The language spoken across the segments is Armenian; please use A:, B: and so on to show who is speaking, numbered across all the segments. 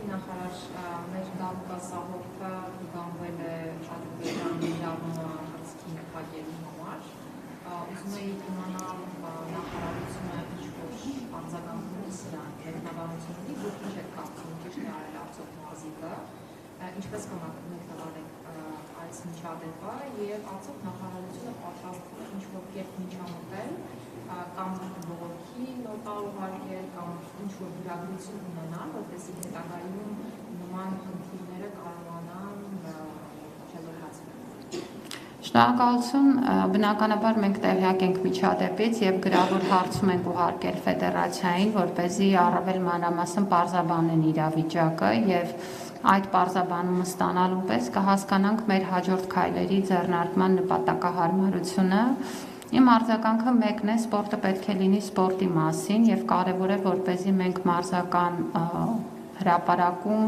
A: նախարար մեր դատկասահովը գանվել է Ադրբեջանի իրավահարցքի նպատելու համար։ Ուզում էի իմանալ նախարարությունը ինչ-որ արձագանքում է սրան, ներկայացնի դուք ինչ եք կարծում, ճիշտ է արել արդյոք մարզիկը, ինչպես կմեկնաբանեք այս միջադեպը եւ արդյոք նախարարությունը պատրաստվում է ինչ-որ կերպ միջամտել կամ բողոքի նոտա ուղարկել կամ ինչ-որ վիրագրություն ունենալ, որպեսզի հետագայում նման խնդիրները կարողանան չելոքացնել։
B: Շնորհակալություն, բնականաբար մենք տեղյակ ենք միջադեպից եւ գրավոր հարցում ենք ուղարկել ֆեդերացիային, որպեսզի առավել մանրամասն պարզաբանեն իրավիճակը եւ այդ պարզաբանումը ստանալու պես կհասկանանք մեր հաջորդ քայլերի ձեռնարկման նպատակահարմարությունը։ Իմ արձագանքը մեկն է, սպորտը պետք է լինի սպորտի մասին եւ կարեւոր է, որպեսզի մենք մարզական հրապարակում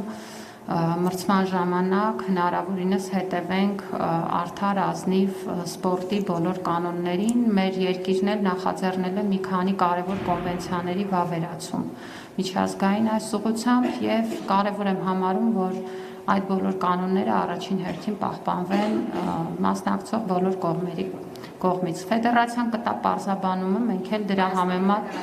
B: մրցման ժամանակ հնարավորինս հետևենք արդար ազնիվ սպորտի բոլոր կանոններին, մեր երկիրն էլ նախաձեռնել է մի քանի կարևոր կոնվենցիաների վավերացում միջազգային այս ուղղությամբ եւ կարեւոր եմ համարում, որ այդ բոլոր կանոնները առաջին հերթին պահպանվեն մասնակցող բոլոր կողմերի կողմից։ Ֆեդերացիան կտա պարզաբանումը, մենք էլ դրա համեմատ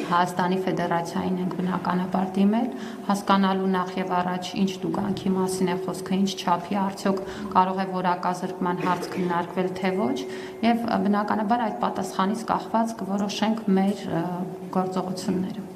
B: Հայաստանի Ֆեդերացիային ենք բնականաբար դիմել, հասկանալու նախ եւ առաջ ինչ տուգանքի մասին է խոսքը, ինչ չափի արդյոք կարող է որակազրկման հարց քննարկվել թե ոչ, եւ բնականաբար այդ պատասխանից կախված կորոշենք մեր գործողությունները։